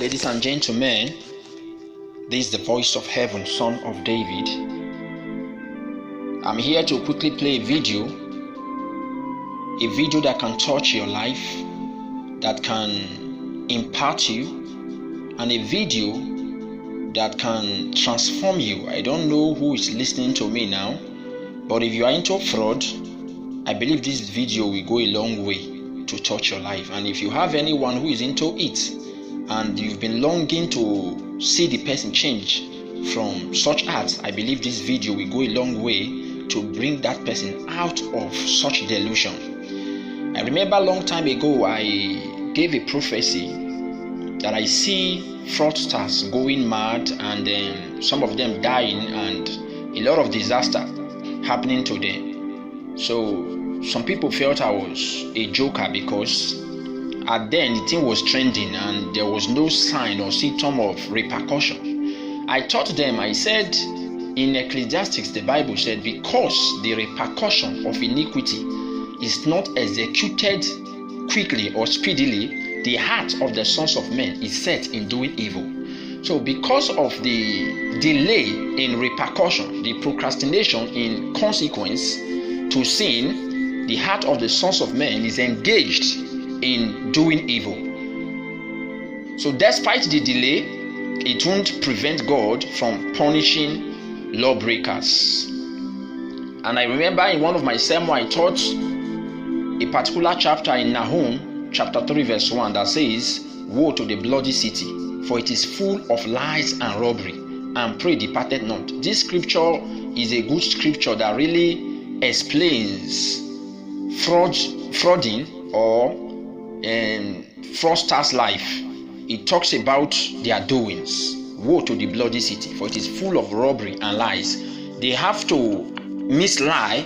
Ladies and gentlemen, this is the voice of heaven, son of David. I'm here to quickly play a video that can touch your life, that can impact you, and a video that can transform you. I don't know who is listening to me now, but if you are into fraud, I believe this video will go a long way to touch your life. And if you have anyone who is into it and you've been longing to see the person change from such acts, I believe this video will go a long way to bring that person out of such delusion. I remember a long time ago I gave a prophecy that I see fraudsters going mad and then some of them dying and a lot of disaster happening to them. So some people felt I was a joker because at then the thing was trending and there was no sign or symptom of repercussion. I taught them, I said in Ecclesiastes the Bible said, because the repercussion of iniquity is not executed quickly or speedily, the heart of the sons of men is set in doing evil. So because of the delay in repercussion, the procrastination in consequence to sin, the heart of the sons of men is engaged in doing evil. So despite the delay, it won't prevent God from punishing lawbreakers. And I remember in one of my sermons I taught a particular chapter in Nahum chapter 3 verse 1 that says, "Woe to the bloody city, for it is full of lies and robbery, and prey departed not." This scripture is a good scripture that really explains frauding or fraudsters' life. It talks about their doings. Woe to the bloody city, for it is full of robbery and lies. They have to mislie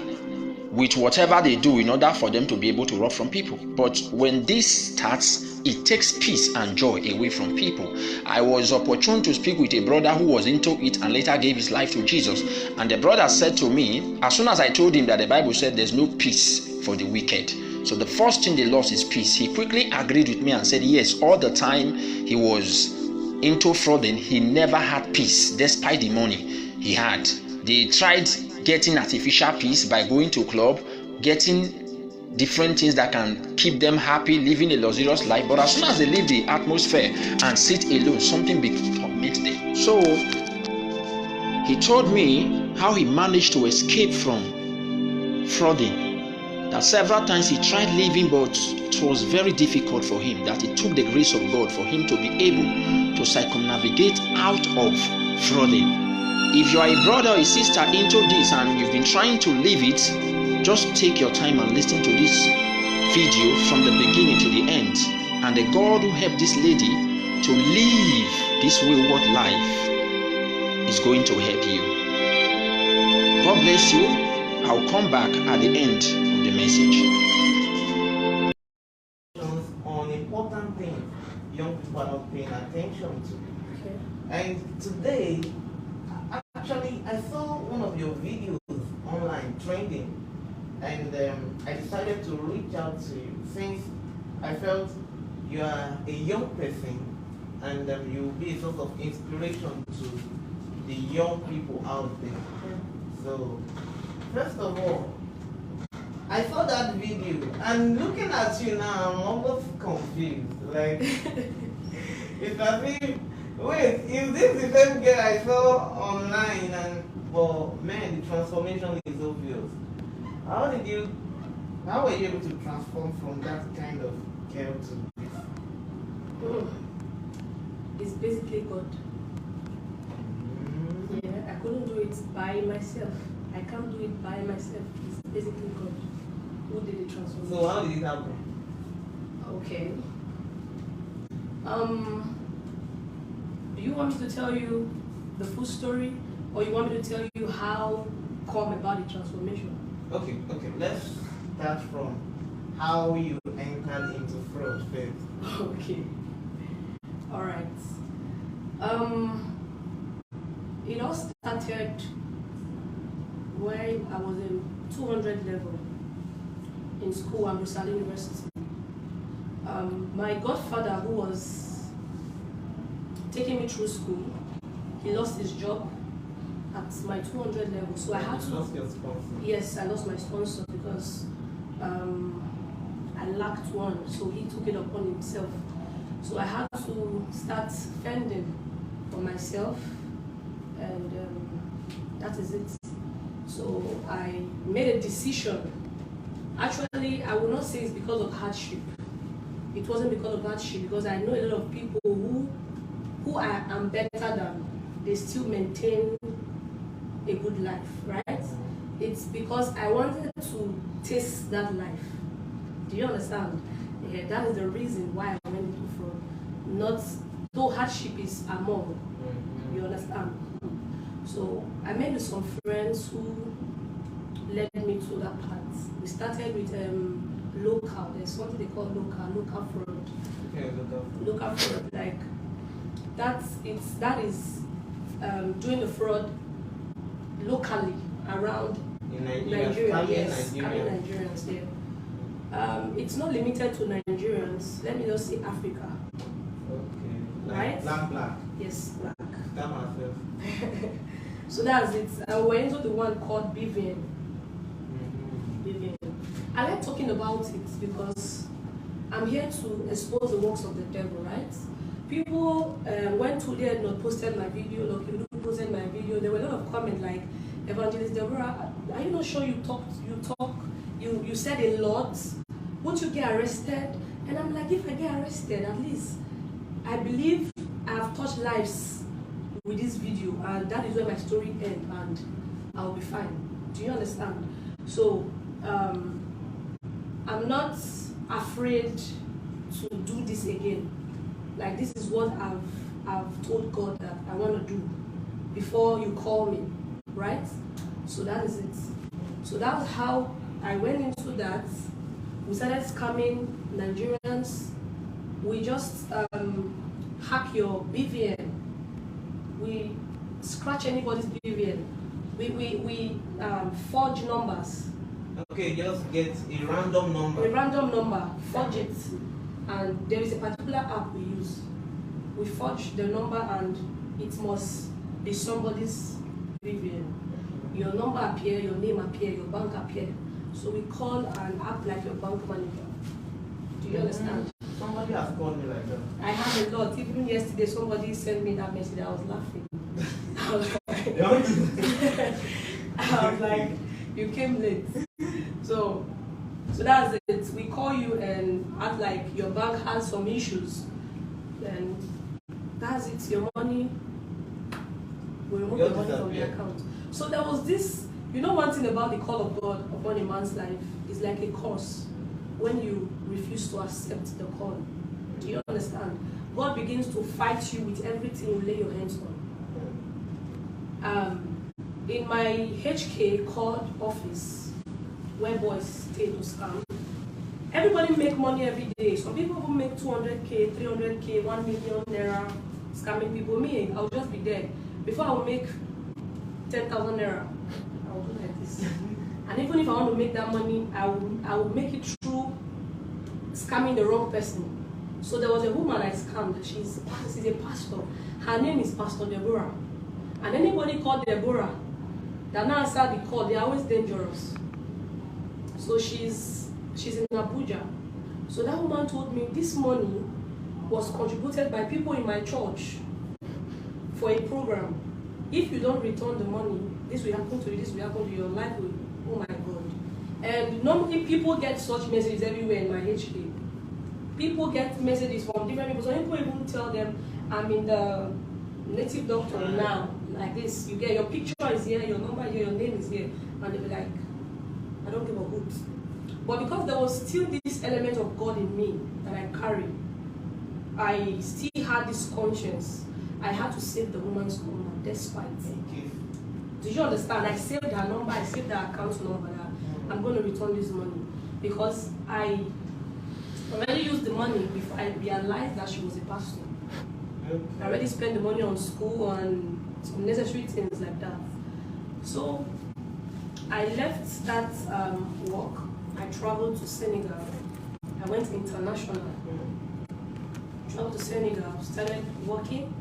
with whatever they do in order for them to be able to rob from people. But when this starts, it takes peace and joy away from people. I was opportune to speak with a brother who was into it and later gave his life to Jesus. And the brother said to me, as soon as I told him that the Bible said there's no peace for the wicked, so the first thing they lost is peace, he quickly agreed with me and said yes, all the time he was into frauding, he never had peace despite the money he had. They tried getting artificial peace by going to a club, getting different things that can keep them happy, living a luxurious life. But as soon as they leave the atmosphere and sit alone, something beats them. So he told me how he managed to escape from frauding. That several times he tried leaving, but it was very difficult for him. That it took the grace of God for him to be able to circumnavigate out of frauding. If you are a brother or a sister into this and you've been trying to leave it, just take your time and listen to this video from the beginning to the end. And the God who helped this lady to live this wayward life is going to help you. God bless you. I'll come back at the end of the message. On important things young people are not paying attention to. Okay. And today, actually, I saw one of your videos online trending, and I decided to reach out to you since I felt you are a young person and you will be a source of inspiration to the young people out there. So, first of all, I saw that video and looking at you now, I'm almost confused. Like, it's as if, wait, is this the same girl I saw online? And well, man, the transformation is obvious. How were you able to transform from that kind of girl to this? It's basically God. Yeah, I couldn't do it by myself. I can't do it by myself. It's basically God who did the transformation. So how did it happen? Okay. Do you want me to tell you the full story, or you want me to tell you how come about the transformation? Okay. Let's start from how you entered into fraud first. Okay. All right. It all started when I was in 200 level in school at Rusali University. My godfather, who was taking me through school. He lost his job at my 200 level, so I had to. Lost your sponsor? Yes, I lost my sponsor because I lacked one, so he took it upon himself. So I had to start fending for myself, and that is it. So I made a decision. Actually, I will not say it's because of hardship. It wasn't because of hardship, because I know a lot of people who I am better than, they still maintain a good life, right? It's because I wanted to taste that life. Do you understand? Yeah, that is the reason why I went into fraud. Not, though hardship is among, you understand? So I made with some friends who led me to that path. We started with local. There's something they call local fraud. Okay, Local fraud, like that is doing the fraud locally around in Nigeria. Yes, Nigeria. Nigerians there. It's not limited to Nigerians. Let me just say Africa. Okay. Right? Black. Yes, black. That myself. So that's it. We're into the one called BVN. BVN. I like talking about it because I'm here to expose the works of the devil, right? People went to there and posted my video, like you posted my video. There were a lot of comments like, Evangelist Deborah, are you not sure you said a lot? Won't you get arrested? And I'm like, if I get arrested, at least I believe I've touched lives with this video, and that is where my story ends, and I'll be fine. Do you understand? So I'm not afraid to do this again. Like, this is what I've told God that I want to do before you call me, right? So that is it. So that was how I went into that. We started scamming Nigerians. We just hack your BVN. We scratch anybody's BVN. We forge numbers. Okay, just get a random number. A random number, forge it. And there is a particular app we use. We forge the number and it must be somebody's BVN. Your number appear, your name appear, your bank appear. So we call and act like your bank manager. Do you understand? Somebody has called me like that. I have a lot. Even yesterday, somebody sent me that message. I was laughing. I was like, you came late. So that's it. We call you and act like your bank has some issues. Then that's it. Your money, we remove the money from the account. So there was this, one thing about the call of God upon a man's life is like a curse when you refuse to accept the call. Do you understand? God begins to fight you with everything you lay your hands on. In my HK called office, where boys stay to scam, everybody make money every day. Some people who make 200K, 300K, 1 million naira scamming people. Me, I'll just be there. Before I will make 10,000 naira, I will do like this. And even if I want to make that money, I will make it through scamming the wrong person. So there was a woman I scammed. She's a pastor. Her name is Pastor Deborah. And anybody called Deborah that now answer the call, they're always dangerous. So she's in Abuja. So that woman told me this money was contributed by people in my church for a program. If you don't return the money, this will happen to you, this will happen to your life. Oh my God. And normally people get such messages everywhere in my HK. People get messages from different people. So people even tell them, I'm in the native doctor now, like this. You get your picture is here, your number here, your name is here. And they'll be like, I don't give a hoot. But because there was still this element of God in me that I carry, I still had this conscience. I had to save the woman's number despite. Do you understand? I saved her number, I saved her account number. I'm going to return this money because I already used the money before I realized that she was a pastor. I already spent the money on school and some necessary things like that. So I left that work. I traveled to Senegal. I went international. Traveled to Senegal, started working.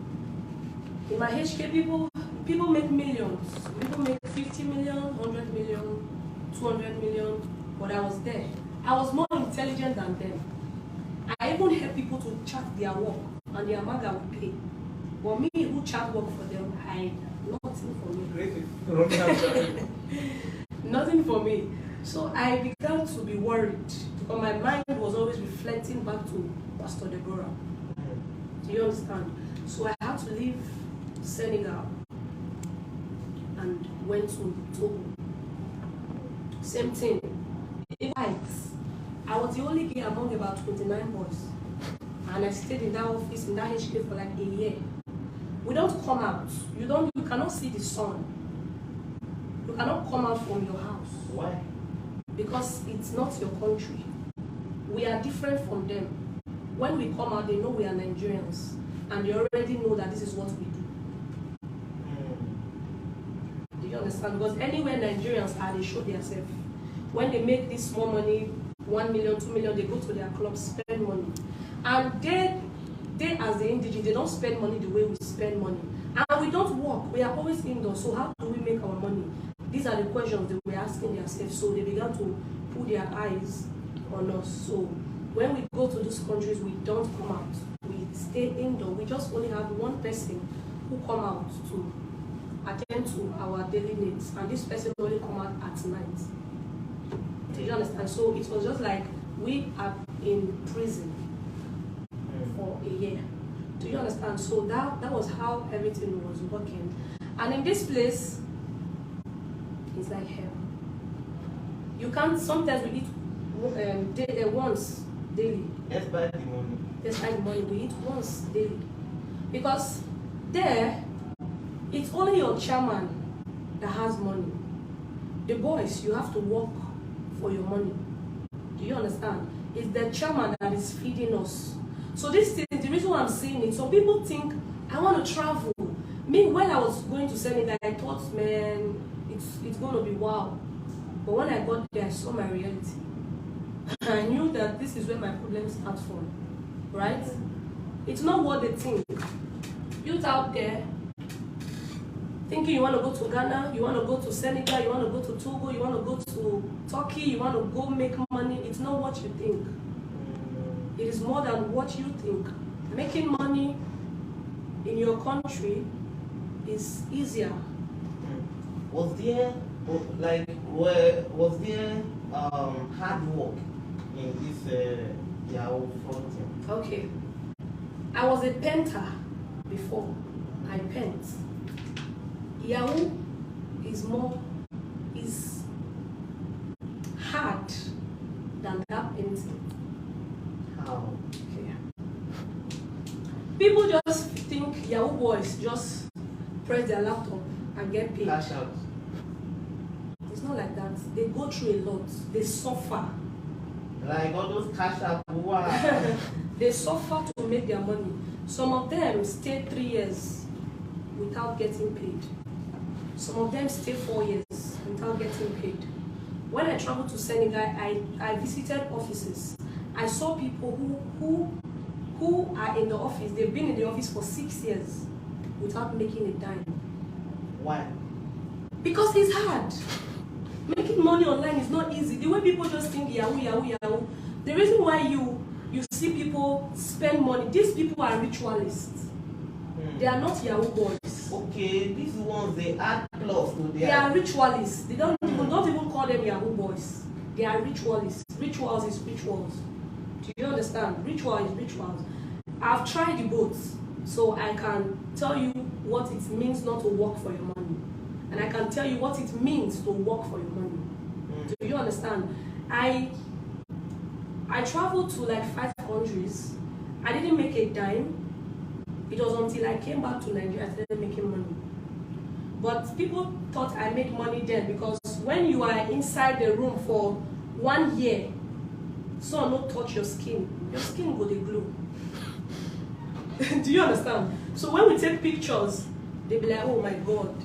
In my HK, people make millions. People make 50 million, 100 million, 200 million, but I was there. I was more intelligent than them. I even help people to chart their work, and their maga will pay. But me who chart work for them, nothing for me. Nothing for me. So I began to be worried, because my mind was always reflecting back to Pastor Deborah. Do you understand? So I had to leave Senegal and went to Togo. Same thing. I was the only girl among about 29 boys. And I stayed in that office, in that HK for like a year. We don't come out. You cannot see the sun. You cannot come out from your house. Why? Because it's not your country. We are different from them. When we come out, they know we are Nigerians. And they already know that this is what we do. Do you understand? Because anywhere Nigerians are, they show themselves. When they make this small money, 1 million, 2 million, they go to their club, spend money. And they as the indigenous, they don't spend money the way we spend money. And we don't work. We are always indoors. So how do we make our money? These are the questions they were asking themselves. So they began to put their eyes on us. So when we go to those countries, we don't come out. We stay indoor. We just only have one person who come out to attend to our daily needs. And this person only come out at night. Do you understand? So it was just like we are in prison for a year. Do you understand? So that was how everything was working. And in this place, it's like hell. You can't, sometimes we eat once daily. Despite the money. Despite the money, we eat once daily. Because there, it's only your chairman that has money. The boys, you have to work for your money. Do you understand? It's the chairman that is feeding us. So this thing, the reason why I'm saying it, some people think, I want to travel. Me, when I was going to Senegal, I thought, man, it's going to be wow. But when I got there, I saw my reality. I knew that this is where my problem starts from. Right? It's not what they think. Youth out there, thinking you want to go to Ghana, you want to go to Senegal, you want to go to Togo, you want to go to Turkey, you want to go make money. It's not what you think. It is more than what you think. Making money in your country is easier. Was there hard work in this Yahoo frontier? Okay. I was a painter before. I paint. Yahoo is hard than that painting. How? Okay. People just think Yahoo boys just press their laptop and get paid. Cash out. It's not like that. They go through a lot. They suffer. Like all those cash out. Wow. They suffer to make their money. Some of them stay 3 years without getting paid. Some of them stay 4 years without getting paid. When I traveled to Senegal, I visited offices. I saw people who are in the office. They've been in the office for 6 years without making a dime. Why? Because it's hard. Making money online is not easy. The way people just think Yahoo, Yahoo, Yahoo. The reason why you see people spend money, these people are ritualists. They are not Yahoo boys. Okay, these ones, they add plus to their... They are ritualists. They don't even call them Yahoo boys. They are ritualists. Rituals is rituals. Do you understand? Ritual is rituals. I've tried the both, so I can tell you what it means not to work for your money. And I can tell you what it means to work for your money. Do you understand? I traveled to like 5 countries. I didn't make a dime. It was until I came back to Nigeria I started making money. But people thought I make money then because when you are inside the room for 1 year, sun no touch your skin go dey glow. Do you understand? So when we take pictures, they be like, oh my God,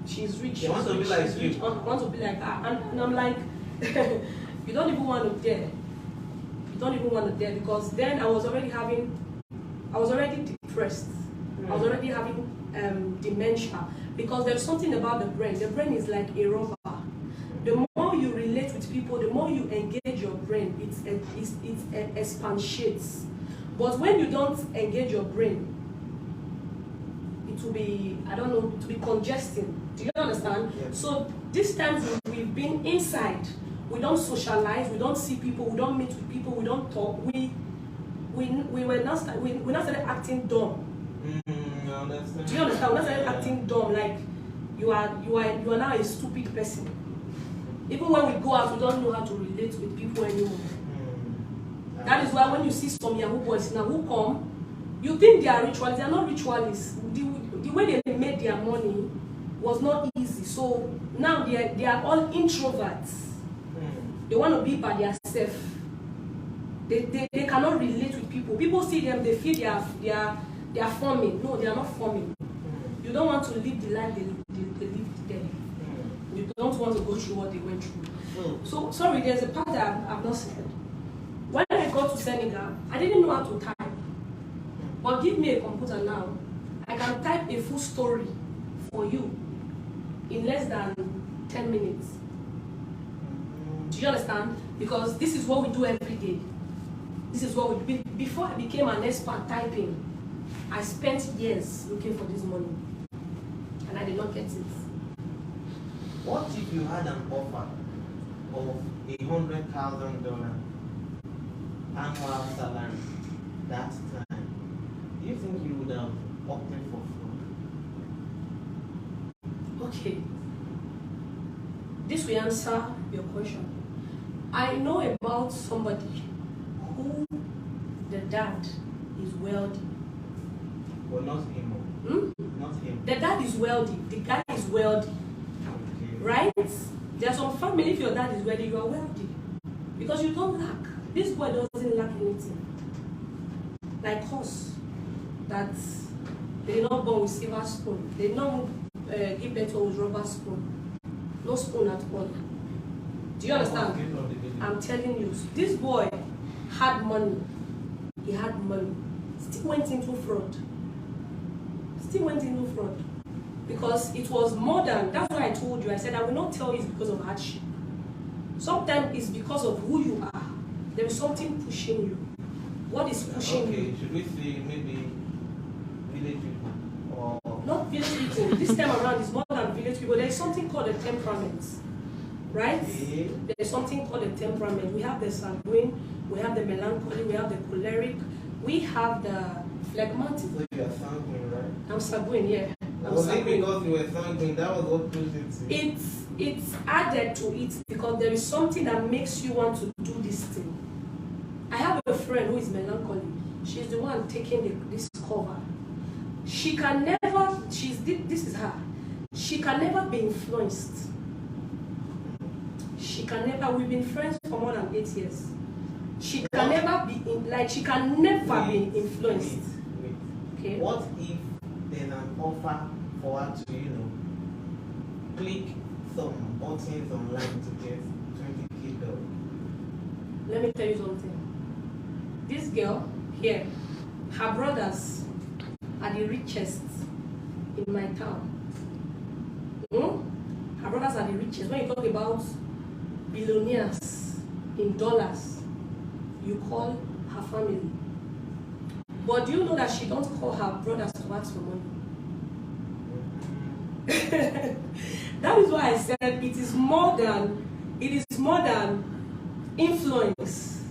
she's rich. They want to be like you. Want to be like her. And I'm like, you don't even want to dare. You don't even want to dare because then I was already depressed. I was already having dementia, because there's something about the brain. The brain is like a rubber. The more you relate with people, the more you engage your brain, it expands. But when you don't engage your brain, it will be, I don't know, to be congesting. Do you understand? Yes. So this time we've been inside. We don't socialize. We don't see people. We don't meet with people. We don't talk. We now started acting dumb. I understand. Do you understand? We now started acting dumb, like you are now a stupid person. Even when we go out, we don't know how to relate with people anymore. That is why when you see some Yahoo boys now who come, you think they are ritualists. They are not ritualists. The way they made their money was not easy. So now they are all introverts. They want to be by themselves. They cannot relate with people. People see them, they feel they are forming. No, they are not forming. You don't want to live the life they lived there. You don't want to go through what they went through. So, sorry, there's a part that I've not said. When I got to Senegal, I didn't know how to type. But give me a computer now. I can type a full story for you in less than 10 minutes. Do you understand? Because this is what we do every day. This is what we do. Before I became an expert typing, I spent years looking for this money. And I did not get it. What if you had an offer of $100,000 annual salary that time? Do you think you would have opted for fraud? Okay. This will answer your question. I know about somebody who the dad is wealthy. Well, not him. Not him. The dad is wealthy. The guy is wealthy. Okay. Right? There's some family, if your dad is wealthy, you are wealthy. Because you don't lack. This boy doesn't lack anything. Like us, that they did not born with silver spoon. They did not give birth to with rubber spoon. No spoon at all. Do you understand? I'm telling you, this boy had money. He had money. Still went into fraud. Because it was more than, that's why I told you, I said I will not tell you it's because of hardship. Sometimes it's because of who you are. There is something pushing you. What is pushing you? Okay, should we say maybe village people? Or not village people. This time around, it's more than village people. There is something called a temperament. Right? okay. There is something called a temperament. We have the sanguine, we have the melancholy, we have the choleric, we have the phlegmatic. So you are sanguine, right? I'm sanguine, yeah. Was it because you were sanguine? That was what pushed it to you? It's added to it because there is something that makes you want to do this thing. I have a friend who is melancholy. She's the one taking this cover. She can never, this is her. She can never be influenced. She can never, we've been friends for more than 8 years. She can never be, she can never be influenced. Wait. Okay. What if there's an offer for her to, click some buttons online to get 20K bill? Let me tell you something. This girl here, her brothers are the richest in my town. Her brothers are the richest. When you talk about billionaires in dollars, you call her family. But do you know that she don't call her brothers to ask for money? That is why I said it is more than influence,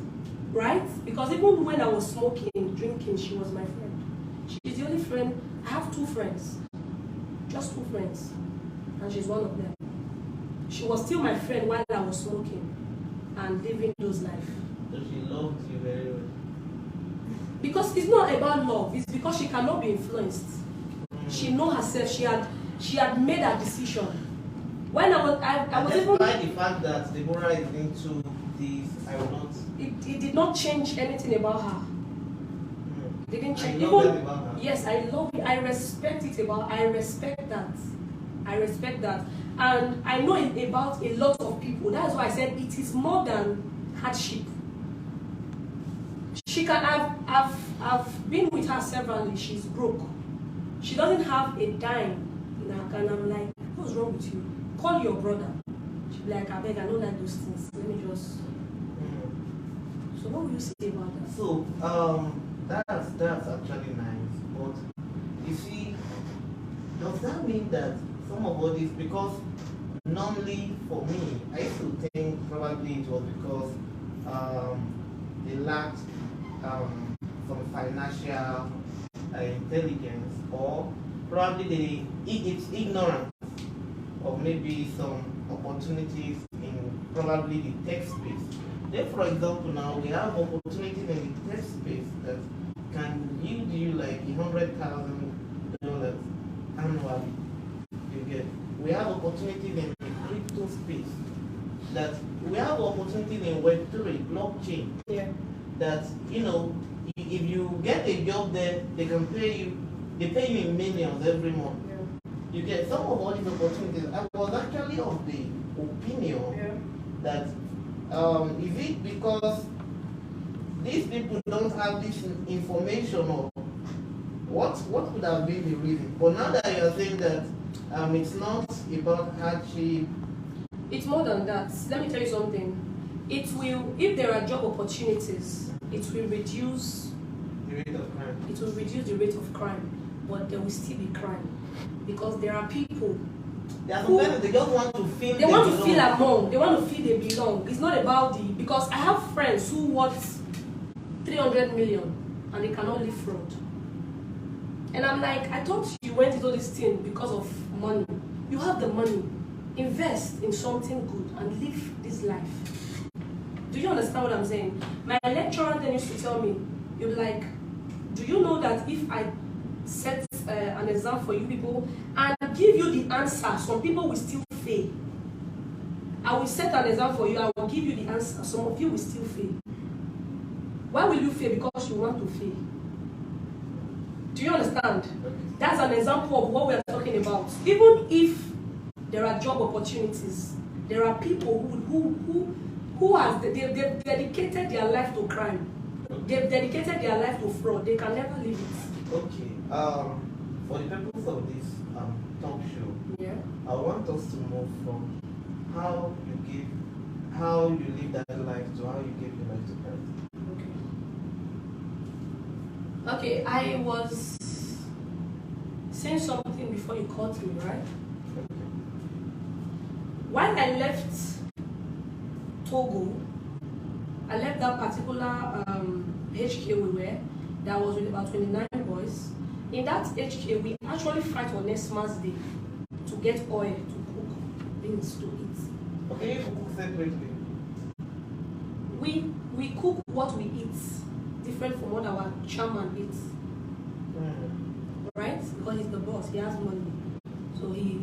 right? Because even when I was smoking, drinking, she was my friend. She's the only friend. I have 2 friends, just 2 friends, and she's one of them. She was still my friend while I was smoking and living those life. So she loved you very well. Because it's not about love, it's because she cannot be influenced. She know herself, she had made her decision. When I was even, despite the fact that Deborah is into this, I will not. it did not change anything about her. It didn't change. I love that about her. Yes, I love it. I respect it I respect that. And I know it about a lot of people. That's why I said it is more than hardship. She can I've been with her severally. She's broke. She doesn't have a dime in her account. I'm like, what's wrong with you? Call your brother. She'll be like, I beg, I don't like those things. Let me just. So what will you say about that? So that's actually nice. But you see, does that mean that some of all this, because normally for me, I used to think probably it was because they lacked some financial intelligence, or probably it's ignorance of maybe some opportunities in probably the tech space. Then, for example, now we have opportunities in the tech space that can yield you like $100,000 annually. You get. We have opportunities in the crypto space. That we have opportunities in Web3, blockchain. Yeah. That if you get a job there, they can pay you. They pay you in millions every month. Yeah. You get some of all these opportunities. I was actually of the opinion that is it because these people don't have this information, or what could have been the reason? But now that you are saying that it's not about hardship. It's more than that. Let me tell you something. It will, if there are job opportunities, it will reduce The rate of crime. It will reduce the rate of crime, but there will still be crime because there are people. There are some people they just want to feel. They want to feel among. They want to feel they belong. It's not about the, because I have friends who worth 300 million and they cannot live fraud. And I'm like, I thought you went into this thing because of money. You have the money. Invest in something good and live this life. Do you understand what I'm saying? My lecturer then used to tell me, you're like, do you know that if I set an exam for you people and give you the answer, some people will still fail. I will set an exam for you, I will give you the answer, some of you will still fail. Why will you fail? Because you want to fail. Do you understand? That's an example of what we are talking about. Even if there are job opportunities, there are people who have they've dedicated their life to crime. They've dedicated their life to fraud. They can never leave it. Okay. For the purpose of this talk show, Yeah. I want us to move from how you live that life to how you give your life to Christ. Okay, I was saying something before you called me, right? Okay. When I left Togo, I left that particular HK we were, that was with about 29 boys. In that HK, we actually fight on Christmas Day to get oil to cook beans to eat. Okay, you cook separately. We cook what we eat, different from what our chairman eats. Right? Because he's the boss, he has money. So he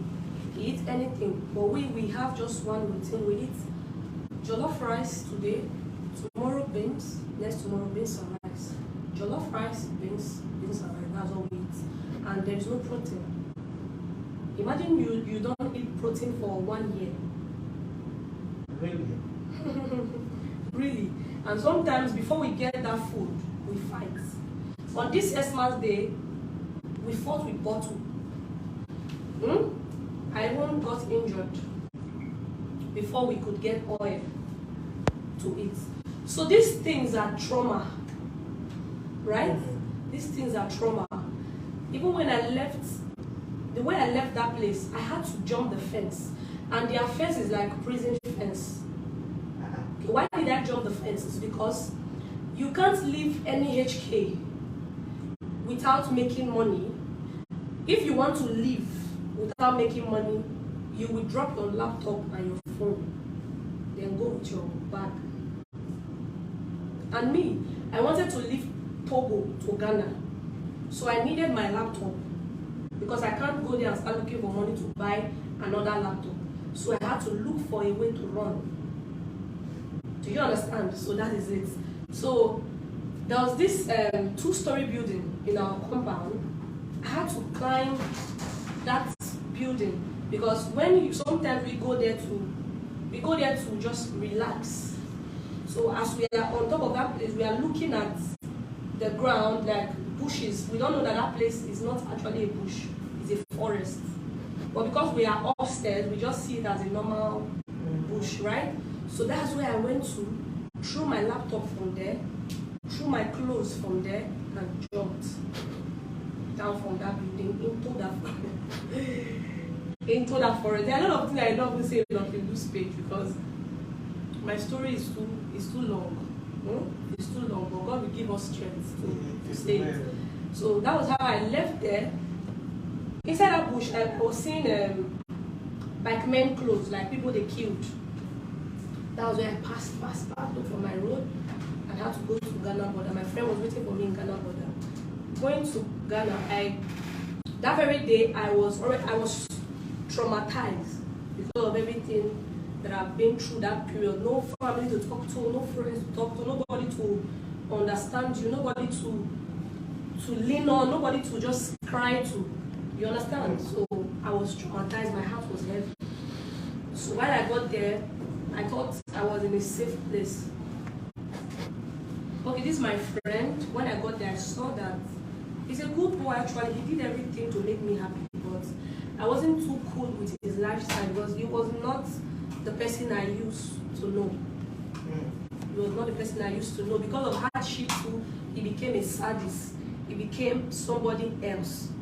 eats anything. But we have just one routine. We eat jollof rice today, tomorrow beans, next tomorrow beans and rice. Jollof rice, beans and rice, that's all we eat. And there is no protein. Imagine you don't eat protein for 1 year. Really? Really. And sometimes before we get that food, we fight. On this Xmas day, we fought with bottle. I even got injured before we could get oil to eat. So these things are trauma, right? These things are trauma. Even when I left, the way I left that place, I had to jump the fence. And their fence is like a prison fence. Okay, why did I jump the fence? It's because you can't leave any HK without making money. If you want to live without making money, you will drop your laptop and your phone, then go with your bag. And me, I wanted to leave Togo to Ghana, so I needed my laptop because I can't go there and start looking for money to buy another laptop. So I had to look for a way to run. Do you understand? So that is it. So there was this 2-story building in our compound. I had to climb that building because sometimes we go there to just relax. So as we are on top of that place, we are looking at the ground, like bushes. We don't know that that place is not actually a bush, it's a forest. But because we are upstairs, we just see it as a normal bush, right? So that's where I went to, threw my laptop from there, threw my clothes from there, and jumped down from that building into that forest. There are a lot of things I don't even say on this page because my story is too long. It's too long, but God will give us strength to stay it. So that was how I left there. Inside that bush, I was seeing bikemen clothes, like people they killed. That was where I passed from my road and had to go to Ghana border. My friend was waiting for me in Ghana border. Going to Ghana, that very day I was traumatized because of everything that I've been through that period. No family to talk to, no friends to talk to, nobody to understand you, nobody to lean on, nobody to just cry to. You understand? So I was traumatized, my heart was heavy. So while I got there, I thought I was in a safe place. Okay, this is my friend. When I got there, I saw that he's a good boy actually. He did everything to make me happy, but I wasn't too cool with his lifestyle because he was not the person I used to know. He was not the person I used to know. Because of hardship too, he became a sadist. He became somebody else.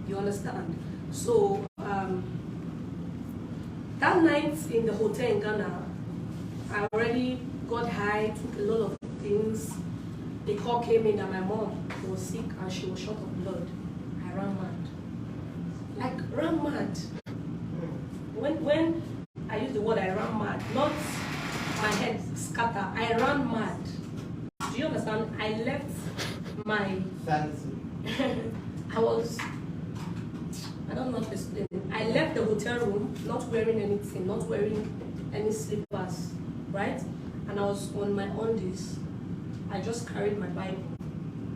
You understand? So that night in the hotel in Ghana, I already got high, took a lot of things. The call came in that my mom was sick and she was short of blood. I ran mad. Like ran mad. When I use the word I ran mad, not my head scatter. I ran mad. Do you understand? I left my Fancy. I don't know how to explain. I left the hotel room not wearing anything, not wearing any slippers, right? And I was on my undies. I just carried my Bible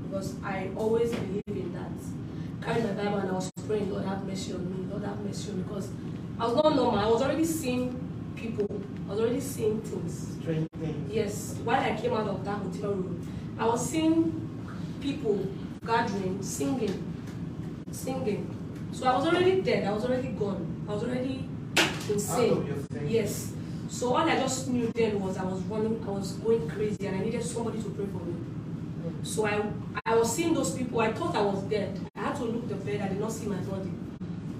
because I always believe in that. Carried my Bible and I was praying, Lord have mercy on me, Lord have mercy on me, because I was not normal. I was already seeing people. I was already seeing things. Strange things. Yes. While I came out of that hotel room, I was seeing people gathering, singing. So I was already dead. I was already gone. I was already insane. Yes. So all I just knew then was I was running, I was going crazy, and I needed somebody to pray for me. So I was seeing those people. I thought I was dead. I had to look the bed. I did not see my body.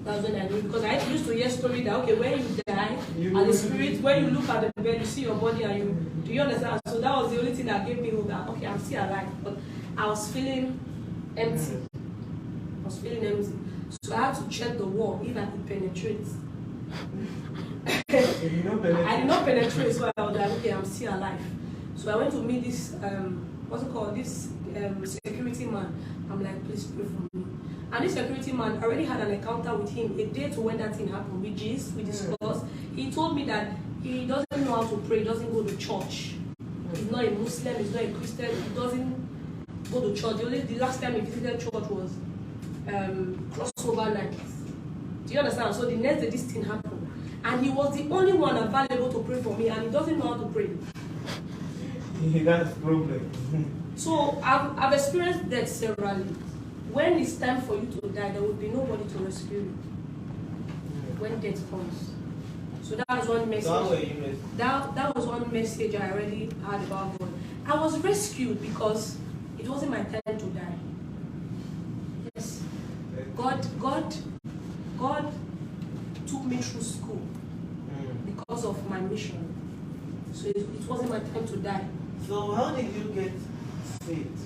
That's when I knew, because I used to hear story that okay, when you die, and the spirit, when you look at the bed, you see your body, and do you understand? So that was the only thing that gave me hope that okay, I'm still alive. But I was feeling empty. So I had to check the wall if I could penetrate. I did not penetrate, so I was like, okay, I'm still alive. So I went to meet this, what's it called, this security man. I'm like, please pray for me. And this security man already had an encounter with him a day to when that thing happened, we discussed. He told me that he doesn't know how to pray, he doesn't go to church. He's not a Muslim, he's not a Christian, he doesn't go to church. The last time he visited church was crossover night. Do you understand? So the next day this thing happened. And he was the only one available to pray for me, and he doesn't know how to pray. That's the problem. So I've experienced death severally. When it's time for you to die, there will be nobody to rescue you. When death comes. So that was one message. That was one message I already had about God. I was rescued because it wasn't my time to die. Yes. God took me through school because of my mission. So it wasn't my time to die. So how did you get saved?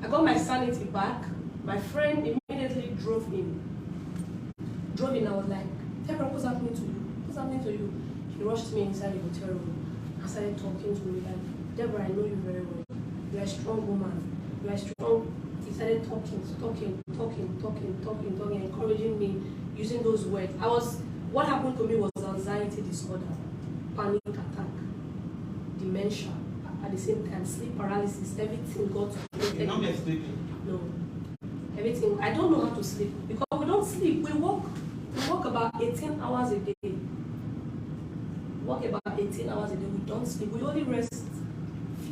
I got my sanity back. My friend immediately drove in. I was like, Deborah, what's happening to you? What's happening to you? He rushed me inside the hotel room and started talking to me like, Deborah, I know you very well. You're a strong woman. You're strong. He started talking, encouraging me, using those words. What happened to me was anxiety disorder, panic attack, dementia, at the same time, sleep paralysis, everything got to You're not been sleeping? No. Everything. I don't know how to sleep because we don't sleep. We work about 18 hours a day. We don't sleep. We only rest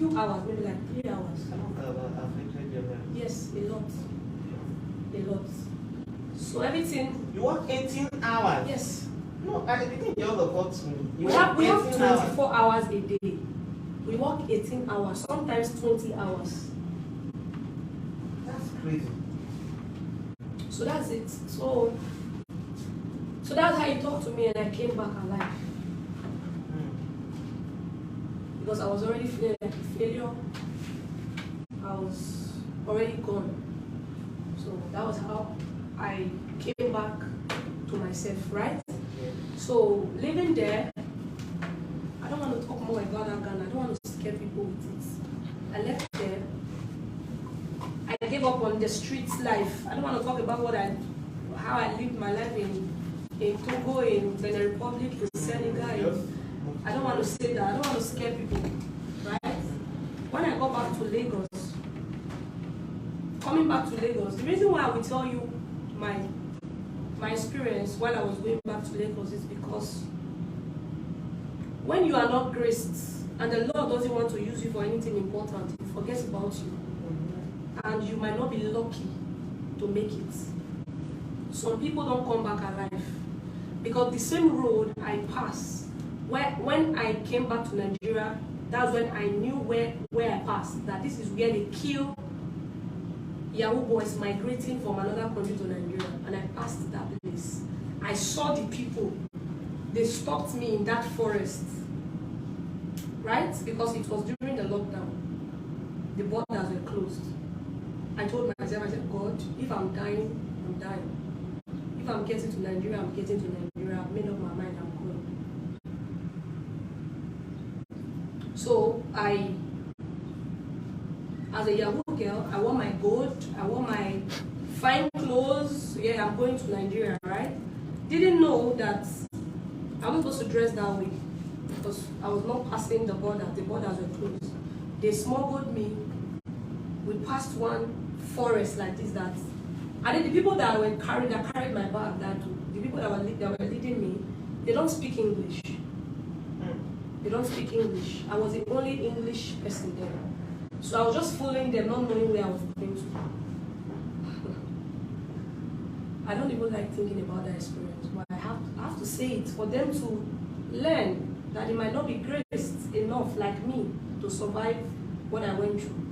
few hours, maybe like 3 hours. I don't have affected your health. Yes, a lot. A lot. So everything. You work 18 hours? Yes. No, I didn't hear the call to me. We have 24 hours a day. We work 18 hours, sometimes 20 hours. That's crazy. So that's it. So that's how he talked to me, and I came back alive. Because I was already feeling like a failure. I was already gone. So that was how I came back to myself, right? So living there, I don't want to talk more about that gun. I don't want to scare people with it. I left there. I gave up on the streets life. I don't want to talk about how I lived my life in Togo, in Benin Republic, in Senegal. I don't want to say that. I don't want to scare people, right? When I got back to Lagos, coming back to Lagos, the reason why I will tell you my experience while I was going back to Lagos is because when you are not graced and the Lord doesn't want to use you for anything important, He forgets about you. And you might not be lucky to make it. Some people don't come back alive. Because the same road I passed, when I came back to Nigeria, that's when I knew where I passed, that this is where they kill Yahoo boys migrating from another country to Nigeria. And I passed that place. I saw the people. They stopped me in that forest. Right? Because it was during the lockdown. The borders were closed. I told myself, I said, God, if I'm dying, I'm dying. If I'm getting to Nigeria, I'm getting to Nigeria. I've made up my mind, I'm going. So as a Yahoo girl, I wore my gold, I wore my fine clothes. Yeah, I'm going to Nigeria, right? Didn't know that I was supposed to dress that way because I was not passing the border. The borders were closed. They smuggled me. We passed one forest like this. And then the people that carried my bag, the people that were leading me, they don't speak English. They don't speak English. I was the only English person there. So I was just following them, not knowing where I was going to. I don't even like thinking about that experience, but I have to say it for them to learn that it might not be graced enough like me to survive what I went through.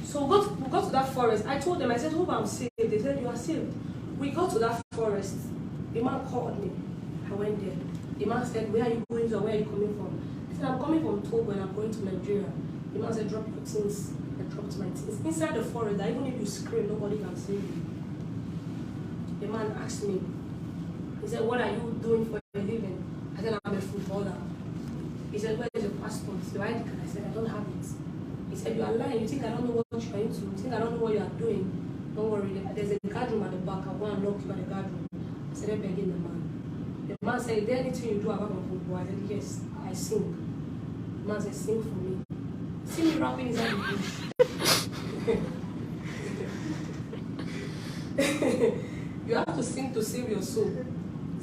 So we got to that forest. I told them, I said, hope I'm saved. They said, you are saved. We got to that forest. The man called me. I went there. The man said, where are you going to? Where are you coming from? I said, I'm coming from Togo and I'm going to Nigeria. The man said, drop your things. I dropped my things. Inside the forest, that even if you scream, nobody can save you. The man asked me, he said, what are you doing for a living? I said, I'm a footballer. He said, where is your passport? The ID card? I said, I don't have it. He said, you are lying. You think I don't know what you are into? You think I don't know what you are doing? Don't worry. There's a guard room at the back. I'll go and lock you at the guard room. I said, I'm begging the man. The man said, is there anything you do about my football? I said, yes, I sing. The man said, sing for me. See me rapping inside the bush. You have to sing to save your soul.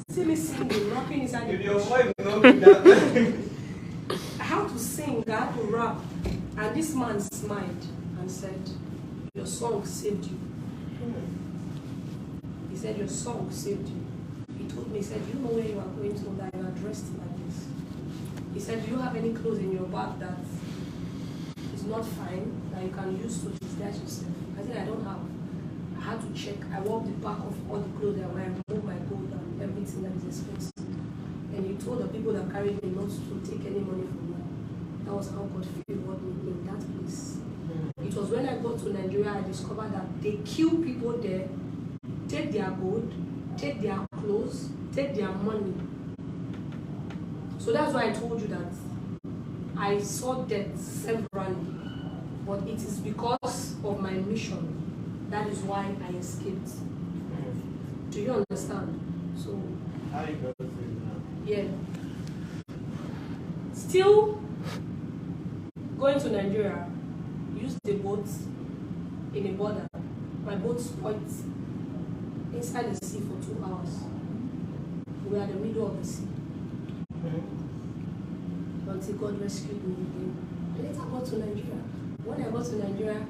See me singing, rapping inside the bush. Your wife knows that. I had to sing, I had to rap. And this man smiled and said, your song saved you. He said, your song saved you. He told me, he said, you know where you are going to, that you are dressed like this. He said, do you have any clothes in your bag that is not fine, that you can use to disguise yourself? I said, I don't have. I had to check. I walked the back of all the clothes that were, I removed my gold and everything that is expensive. And he told the people that carried me not to take any money from me. That was how God favored me in that place. It was when I got to Nigeria, I discovered that they kill people there, take their gold, take their clothes, take their money. So that's why I told you that I saw death severally, but it is because of my mission. That is why I escaped. Do you understand? So, how you got to it now? Yeah. Still going to Nigeria, use the boat in a border. My boat spoiled inside the sea for 2 hours. We were at the middle of the sea. Until God rescued me again. Later I got to Nigeria. When I got to Nigeria,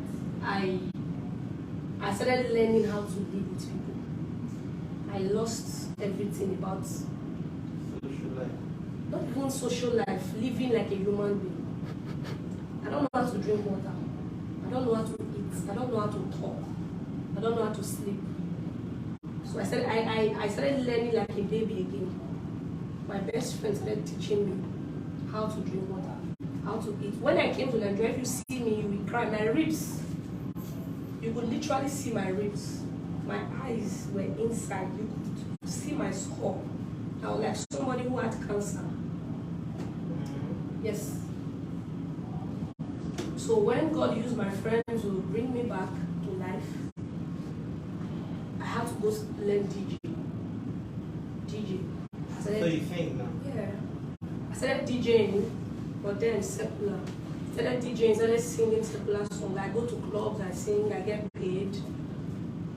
I started learning how to live with people. I lost everything about Social life. not even social life, living like a human being. I don't know how to drink water. I don't know how to eat. I don't know how to talk. I don't know how to sleep. So I started learning like a baby again. My best friend started teaching me how to drink water, how to eat. When I came to Nigeria, if you see me, you will cry. My ribs, you could literally see my ribs. My eyes were inside. You could see my skull. I was like somebody who had cancer. Yes. So when God used my friend to bring me back to life, I had to go learn DJ. So you think now? Yeah. I started DJing, but then secular. Started DJing, started singing secular songs. I go to clubs, I sing, I get paid.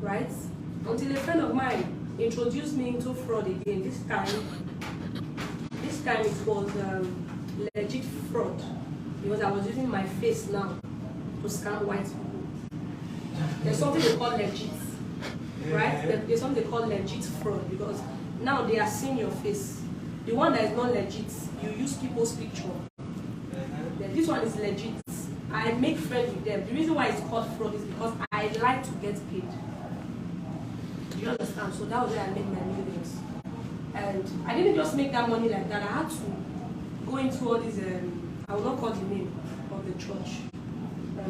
Right? Until a friend of mine introduced me into fraud again. This time it was legit fraud. Because I was using my face now to scam white people. There's something they call legit. Right? There's something they call legit fraud because now they are seeing your face. The one that is not legit, you use people's picture. Then this one is legit. I make friends with them. The reason why it's called fraud is because I like to get paid. Do you understand? So that was where I made my millions. And I didn't just make that money like that. I had to go into all these, I will not call the name of the church.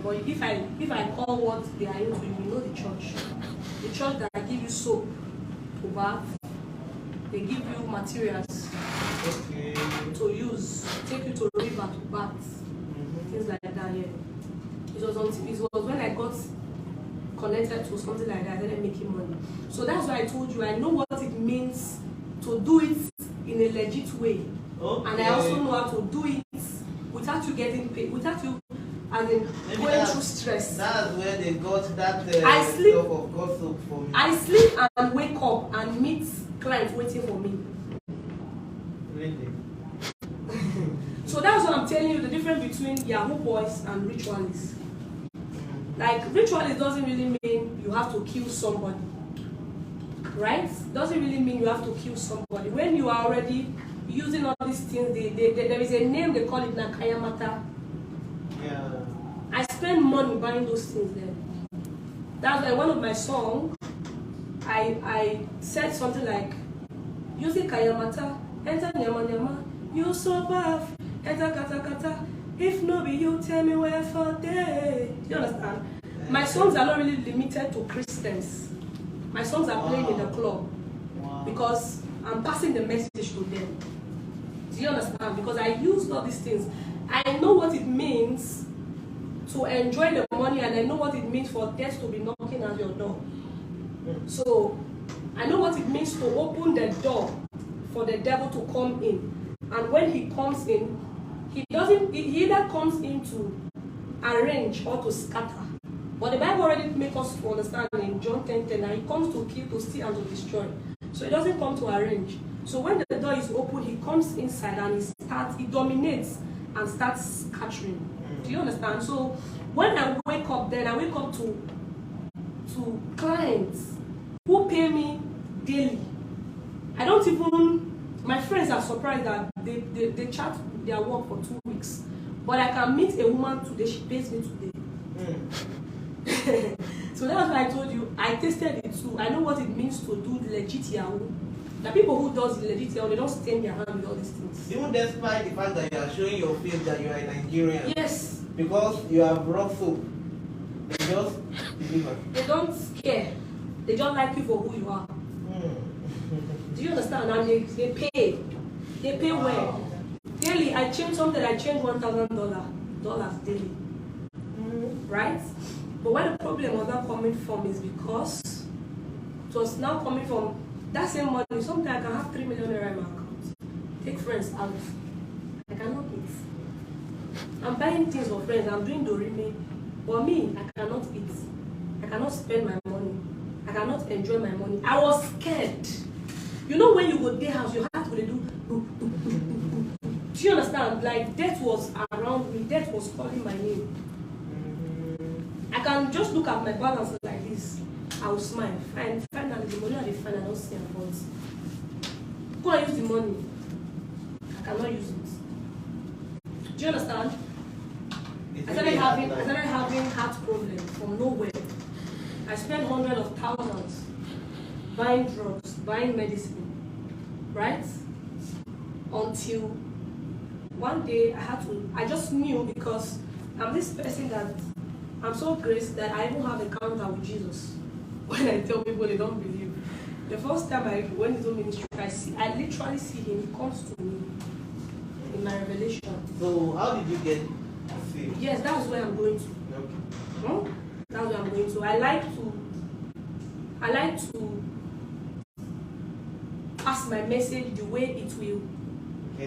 But if I call what they are into, you know the church. The church that give you soap to bath, they give you materials to use, take you to a river to bath, things like that. Yeah. It was when I got connected to something like that, I started making money. So that's why I told you I know what it means to do it in a legit way, and I also know how to do it without you getting paid, without you. And then going through stress. That's where they got that I sleep, stuff of gossip for me. I sleep and wake up and meet clients waiting for me. Really? So that's what I'm telling you, the difference between Yahoo boys and ritualists. Like ritualist doesn't really mean you have to kill somebody. Right? Doesn't really mean you have to kill somebody. When you are already using all these things, there is a name they call it Nakayamata. Yeah. I spend money buying those things there. That's why one of my songs, I said something like, using Kayamata, enter Nyama Nyama, you so buff, enter Kata Kata, if no be you, tell me where for day. Do you understand? My songs are not really limited to Christians. My songs are playing in the club because I'm passing the message to them. Do you understand? Because I used all these things. I know what it means to enjoy the money, and I know what it means for death to be knocking at your door. So I know what it means to open the door for the devil to come in. And when he comes in, he either comes in to arrange or to scatter. But the Bible already makes us to understand in John 10:10 that he comes to kill, to steal, and to destroy. So he doesn't come to arrange. So when the door is open, he comes inside and he dominates and starts scattering. Do you understand? So when I wake up, then I wake up to clients who pay me daily. I don't even, my friends are surprised that they chat their work for 2 weeks. But I can meet a woman today, she pays me today. So that's why I told you, I tasted it too. I know what it means to do legit Yahoo. The people who does the legit Yahoo, they don't stain their hand with all these things. Even despite the fact that you are showing your face that you are a Nigerian. Yes. Because you have brought soap. They just deliver. They don't care. They don't like you for who you are. Do you understand? And they pay. They pay well. Daily, I change something, I change $1,000 daily. Right? But where the problem was not coming from is because it was now coming from that same money. Sometimes I can have 3 million naira in my account. Take friends out. I cannot eat. I'm buying things for friends. I'm doing Dorime. But me, I cannot eat. I cannot spend my money. I cannot enjoy my money. I was scared. You know when you go to the house, you have to do. Do you understand? Like death was around me. Death death was calling my name. I can just look at my balance like this. I will smile. And finally, the money I find, I don't see a but go and use the money. I cannot use it. Do you understand? I started having heart problems from nowhere. I spent hundreds of thousands buying drugs, buying medicine, right? Until one day I just knew, because I'm this person that I'm so graced that I even have an encounter with Jesus. When I tell people, they don't believe. The first time I went into ministry, I literally see him. He comes to me in my revelation. So how did you get saved? Yes, that's where I'm going to. Okay. That's where I'm going to. I like to pass my message the way it will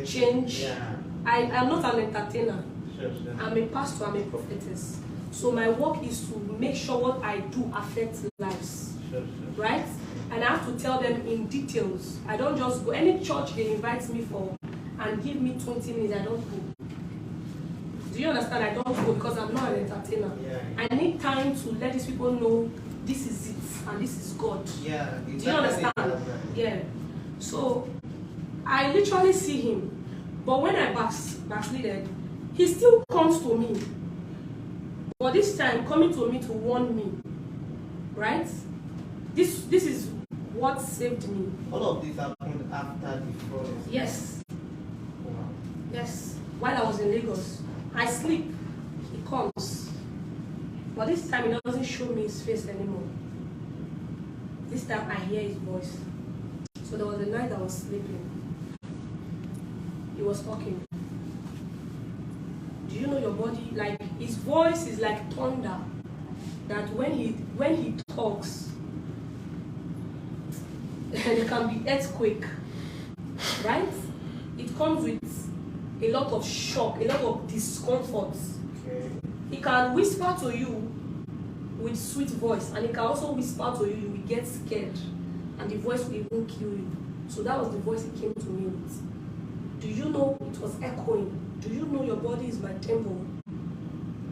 change. Yeah. I'm not an entertainer. Sure. I'm a pastor, I'm a prophetess. So my work is to make sure what I do affects lives. Sure. Right? And I have to tell them in details. I don't just go. Any church they invite me for and give me 20 minutes, I don't go. Do you understand? I don't go because I'm not an entertainer. Yeah. I need time to let these people know this is it and this is God. Yeah. Do you understand? Yeah. So I literally see him. But when I backslided, he still comes to me. But this time coming to me to warn me. Right? This is what saved me. All of this happened after the forest. Yes. Wow. Yes. While I was in Lagos. I sleep. He comes. But this time he doesn't show me his face anymore. This time I hear his voice. So there was a night I was sleeping. He was talking. Do you know your body? Like his voice is like thunder. That when he talks, there can be earthquake. Right? It comes with a lot of shock, a lot of discomfort. Okay. He can whisper to you with sweet voice, and he can also whisper to you, you will get scared, and the voice will even kill you. So that was the voice he came to me with. Do you know it was echoing? Do you know your body is my temple?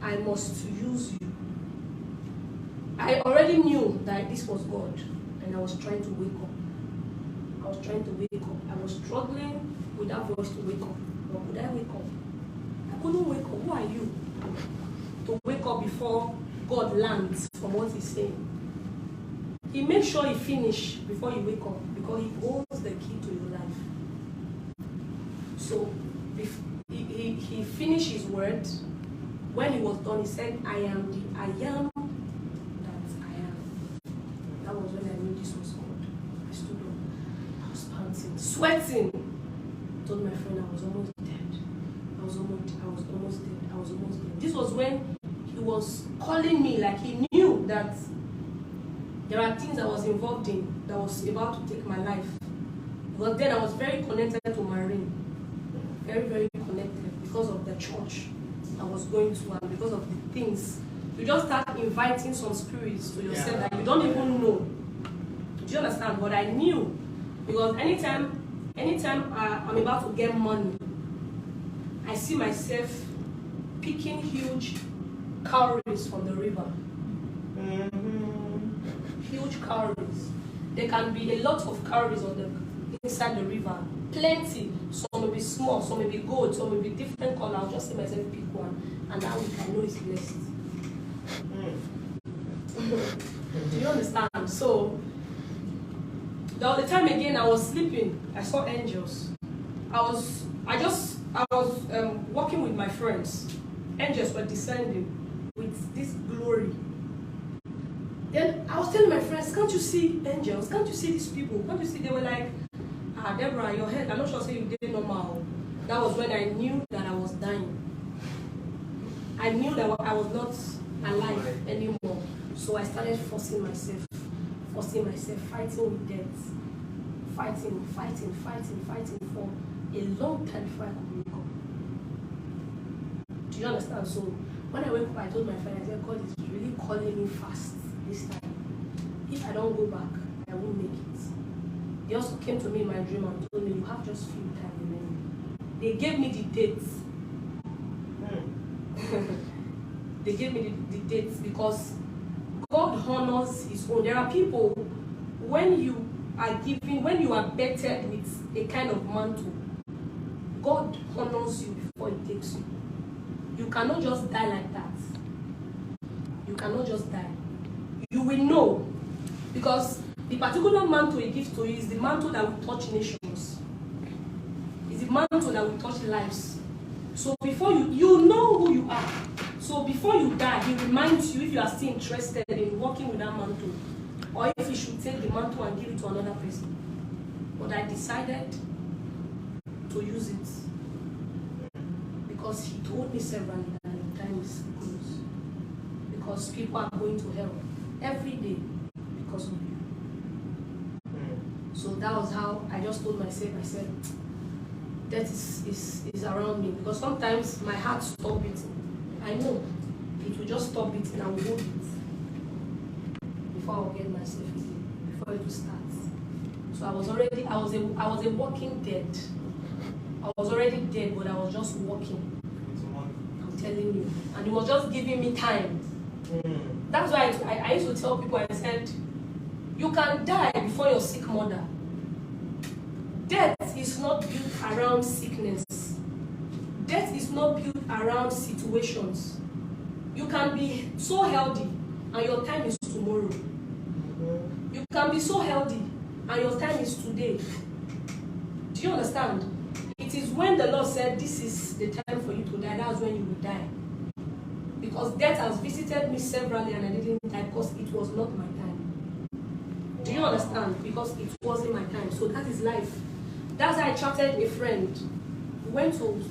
I must use you. I already knew that this was God, and I was trying to wake up. I was struggling with that voice to wake up. But could I wake up? I couldn't wake up. Who are you to wake up before God lands from what he's saying? He makes sure he finish before you wake up, because he holds the key to your life. So if he finished his word. When he was done, he said, I am the I am that I am. That was when I knew this was God. I stood up. I was panting, sweating. I told my friend I was almost dead. I was almost dead. This was when he was calling me, like he knew that there are things I was involved in that was about to take my life. But then I was very connected to Marine. Very, very connected because of the church I was going to, and because of the things. You just start inviting some spirits to yourself that you don't even know. Do you understand? But I knew, because anytime I'm about to get money, I see myself picking huge cowries from the river. Huge cowries. There can be a lot of cowries inside the river. Plenty. Some may be small, some may be gold, some may be different color. I'll just see myself pick one, and that week I know it's blessed. Do you understand? So the other time again, I was sleeping. I saw angels. I was walking with my friends. Angels were descending with this glory. Then I was telling my friends, can't you see angels? Can't you see these people? Can't you see? They were like, Deborah, your head, I'm not sure say you did normal. That was when I knew that I was dying. I knew that I was not alive anymore. So I started forcing myself, fighting with death. Fighting for a long time before I could wake up. Do you understand? So when I wake up, I told my friend, I said, God is really calling me fast this time. If I don't go back, I won't make it. They also came to me in my dream and told me, you have just few time remaining. They gave me the dates. They gave me the dates because God honors His own. There are people, when you are bettered with a kind of mantle, God honors you before He takes you. You cannot just die like that. You cannot just die. You will know, because the particular mantle He gives to you is the mantle that will touch nations. It's the mantle that will touch lives. So before you know who you are. So before you die, He reminds you if you are still interested in working with that mantle, or if you should take the mantle and give it to another person. But I decided to use it because He told me severally that the time is close. Because people are going to hell every day because of you. So that was how I just told myself, I said, death is around me. Because sometimes my heart stops beating. I know it will just stop beating, I will hold it before I will get myself again, before it will start. So I was a walking dead. I was already dead, but I was just walking. I'm telling you. And He was just giving me time. That's why I used to tell people, I said, you can die before your sick mother. Death is not built around sickness. Death is not built around situations. You can be so healthy and your time is tomorrow. You can be so healthy and your time is today. Do you understand? It is when the Lord said this is the time for you to die, that's when you will die. Because death has visited me severally and I didn't die because it was not my time. Do you understand? Because it wasn't my time. So that is life. That's why I chatted a friend. We went to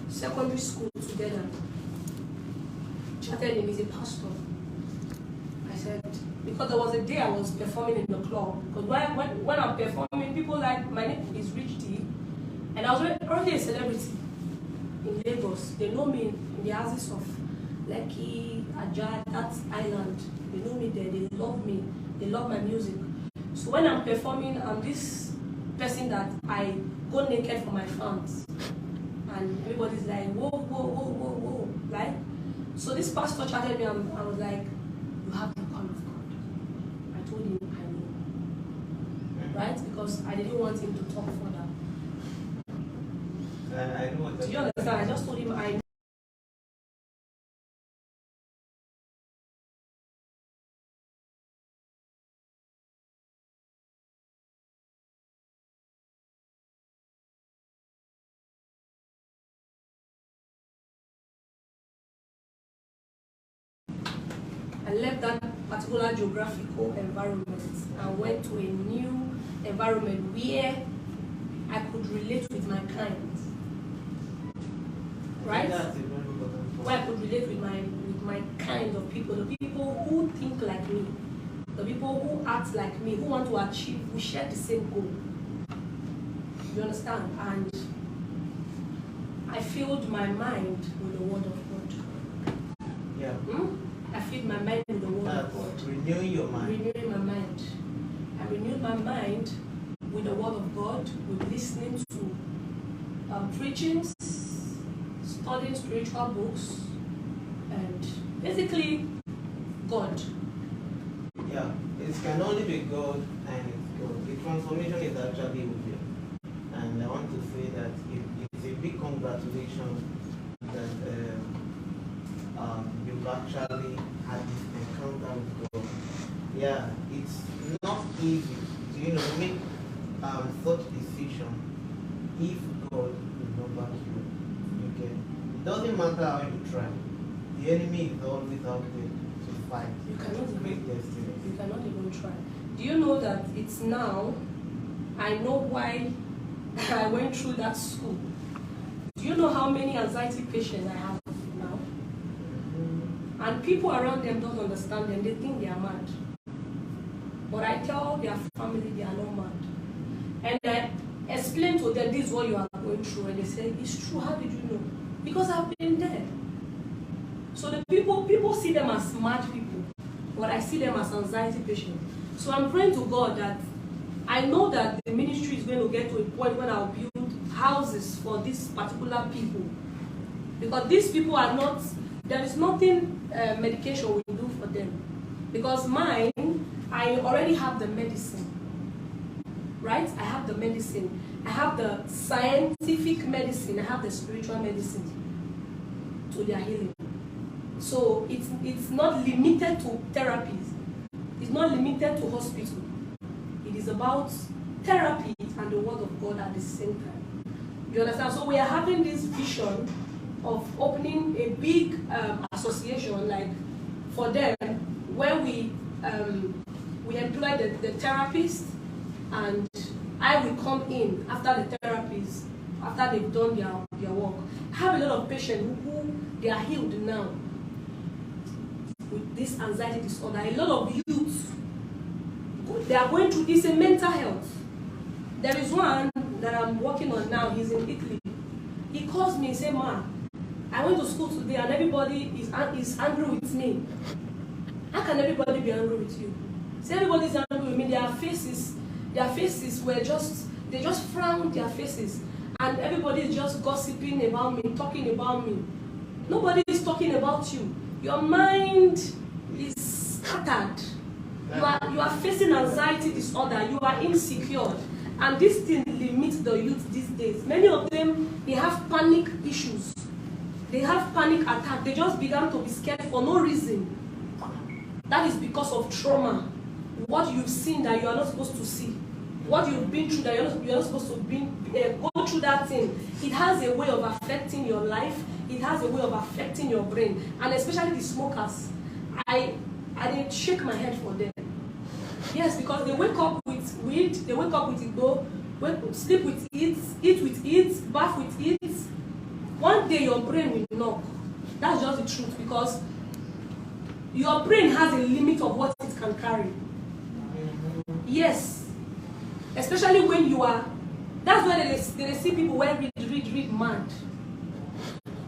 secondary school together. Chatted him, he's a pastor. I said, because there was a day I was performing in the club. Because when I'm performing, people like, my name is Rich D, and I was already a celebrity in Lagos. They know me in the houses of Lekki, Ajah, that island. They know me there, they love me, they love my music. So when I'm performing, I'm this person that I go naked for my fans. And everybody's like, whoa, whoa, whoa, whoa, whoa, right? So this pastor chatted me and I was like, you have the call of God. I told him, I know. Right? Because I didn't want him to talk further. I know what. Do you understand? I just told him, I know. I left that particular geographical environment and went to a new environment where I could relate with my kind. Right? Where I could relate with my kind of people, the people who think like me, the people who act like me, who want to achieve, we share the same goal. You understand? And I filled my mind with the word of God. Yeah. I filled my mind with the word of God. Renewing your mind. Renewing my mind. I renewed my mind with the word of God, with listening to preachings, studying spiritual books, and basically God. Yeah, it can only be God and it's God. The transformation is actually within. And I want to say that it's a big congratulations that you've actually had this encounter with God. Yeah, it's not easy to make such decision if God will not back you. Okay, it doesn't matter how you try. The enemy is always out there to fight. You cannot make destiny. You cannot even try. Do you know that it's now? I know why I went through that school. Do you know how many anxiety patients I have now? And people around them don't understand them. They think they are mad. But I tell their family they are not mad. And I explain to them this is what you are going through. And they say, it's true. How did you know? Because I've been there. So the people see them as mad people. But I see them as anxiety patients. So I'm praying to God that I know that the ministry is going to get to a point when I'll build houses for these particular people. Because these people are not, there is nothing medication will do for them. Because mine, I already have the medicine, right? I have the medicine. I have the scientific medicine. I have the spiritual medicine to their healing. So it's not limited to therapies. It's not limited to hospital. It is about therapy and the word of God at the same time. You understand? So we are having this vision of opening a big association, like for them, where we employ the therapist, and I will come in after the therapist, after they've done their work. I have a lot of patients who they are healed now with this anxiety disorder. A lot of youth, they are going through this in mental health. There is one that I'm working on now. He's in Italy. He calls me and says, "Ma, I went to school today and everybody is angry with me." How can everybody be angry with you? Say everybody is angry with me. Their faces were they just frowned their faces, and everybody is just gossiping about me, talking about me. Nobody is talking about you. Your mind is scattered. You are facing anxiety disorder. You are insecure, and this thing limits the youth these days. Many of them, they have panic issues. They have panic attack. They just began to be scared for no reason. That is because of trauma. What you've seen that you are not supposed to see. What you've been through that you're not supposed to go through that thing. It has a way of affecting your life. It has a way of affecting your brain. And especially the smokers. I didn't shake my head for them. Yes, because they wake up with weed, they wake up with Igbo, sleep with it, eat with it, bath with it. One day your brain will knock. That's just the truth, because your brain has a limit of what it can carry. Yes. Especially when you are, that's why they see people where read mad.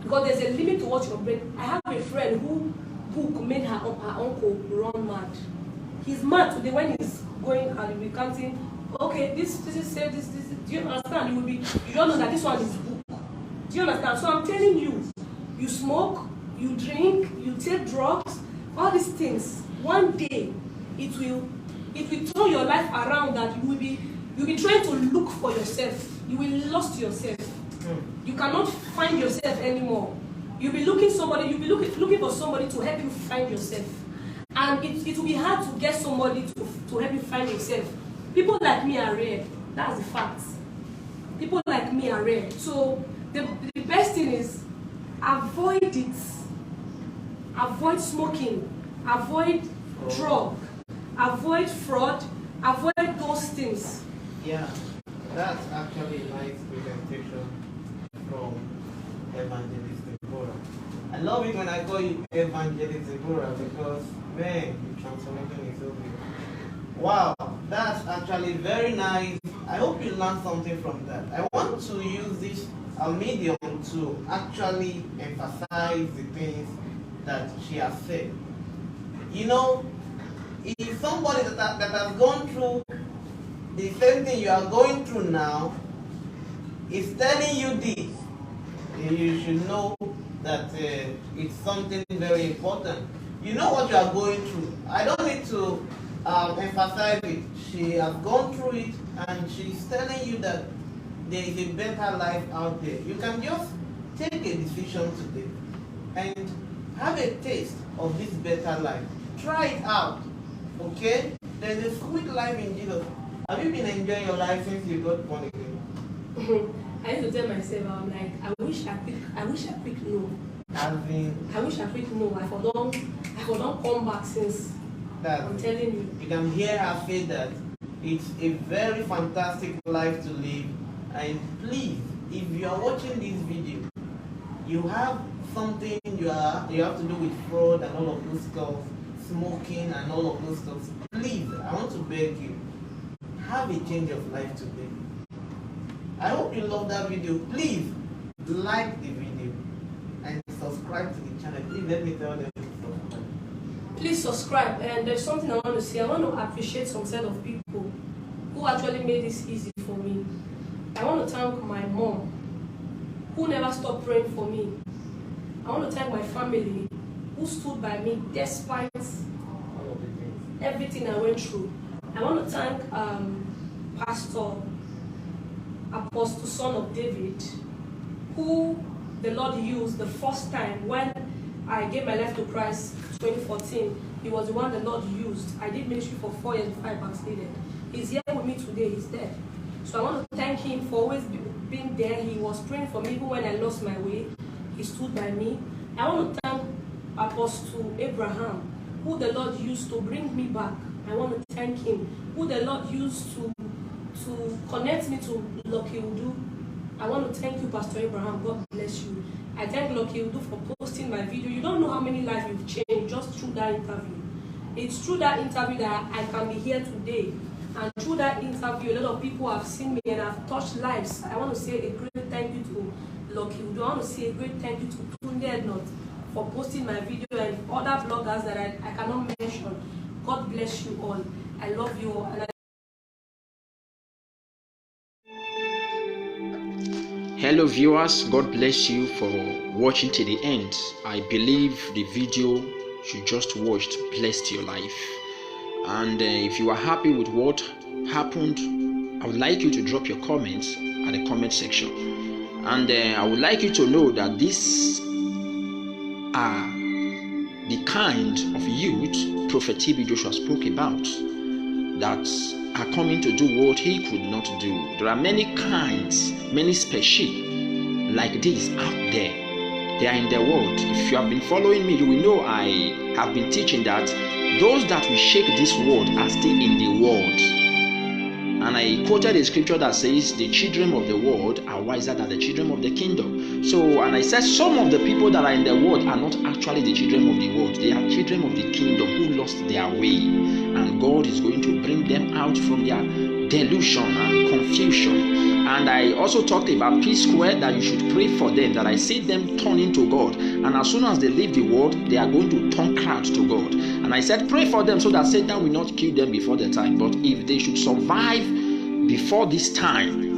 Because there's a limit to what your brain. I have a friend who made her uncle run mad. He's mad today when he's going and recounting, okay, this is said, this. Do you understand? You don't know that this one is book. Do you understand? So I'm telling you, you smoke, you drink, you take drugs, all these things. One day, it will turn your life around, that you'll be trying to look for yourself. You will lost yourself. You cannot find yourself anymore. You'll be looking for somebody to help you find yourself. And it will be hard to get somebody to help you find yourself. People like me are rare. That's the fact. People like me are rare. So the best thing is avoid it. Avoid smoking. Avoid drug. Avoid fraud. Avoid those things. Yeah, that's actually a nice presentation from Evangelist Deborah. I love it when I call you Evangelist Deborah, because, man, the transformation is so big. Wow, that's actually very nice. I hope you learned something from that. I want to use this medium to actually emphasize the things that she has said. You know, if somebody that has gone through the same thing you are going through now is telling you this, you should know that it's something very important. You know what you are going through. I don't need to emphasize it. She has gone through it, and she's telling you that there is a better life out there. You can just take a decision today and have a taste of this better life. Try it out. Okay? There's a sweet life in Jesus. Have you been enjoying your life since you got born again? I used to tell myself, I'm like, I wish I quick know. I wish I quick know. I don't come back since. I'm telling you. You can hear her say that it's a very fantastic life to live. And please, if you are watching this video, you have something you have to do with fraud and all of those stuff, smoking and all of those stuff. Please, I want to beg you, have a change of life today. I hope you love that video. Please like the video and subscribe to the channel. Please let me tell them to subscribe. Please subscribe. And there's something I want to say. I want to appreciate some set of people who actually made this easy for me. I want to thank my mom, who never stopped praying for me. want to thank my family who stood by me despite everything I went through. I want to thank Pastor Apostle Son of David, who the Lord used the first time when I gave my life to Christ 2014. He was the one the Lord used. I did ministry for 4 years before I backslided. He's here with me today. He's there. So I want to thank him for always being there. He was praying for me even when I lost my way. He stood by me. I want to thank Apostle Abraham, who the Lord used to bring me back. I want to thank him, who the Lord used to connect me to Lucky Udu. I want to thank you, Pastor Abraham. God bless you. I thank Lucky Udu for posting my video. You don't know how many lives you've changed just through that interview. It's through that interview that I can be here today. And through that interview, a lot of people have seen me and have touched lives. I want to say a great thank you to Lucky Udu. I want to say a great thank you to Tunde Ednot for posting my video and other bloggers that I cannot mention. God bless you all. I love you all. And Hello viewers, God bless you for watching to the end. I believe the video you just watched blessed your life. And if you are happy with what happened, I would like you to drop your comments at the comment section. And I would like you to know that these are the kind of youth Prophet TB Joshua spoke about that are coming to do what he could not do. There are many kinds, many species like this out there. They are in the world. If you have been following me, you will know I have been teaching that those that will shake this world are still in the world. And I quoted a scripture that says the children of the world are wiser than the children of the kingdom. So, and I said some of the people that are in the world are not actually the children of the world. They are children of the kingdom who lost their way. And God is going to bring them out from their delusion and confusion. And I also talked about P-square, that you should pray for them, that I see them turning to God. And as soon as they leave the world, they are going to turn crowd to God. And I said pray for them so that Satan will not kill them before the time. But if they should survive before this time,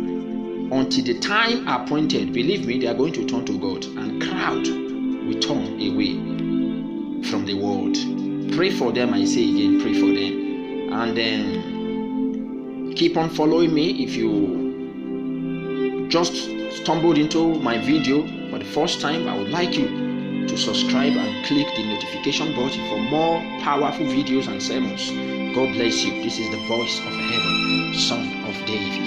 until the time appointed, believe me, they are going to turn to God. And crowd will turn away from the world. Pray for them, I say again, pray for them. And then keep on following me. If you just stumbled into my video for the first time, I would like you to subscribe and click the notification button for more powerful videos and sermons. God bless you. This is the voice of heaven, Son of David.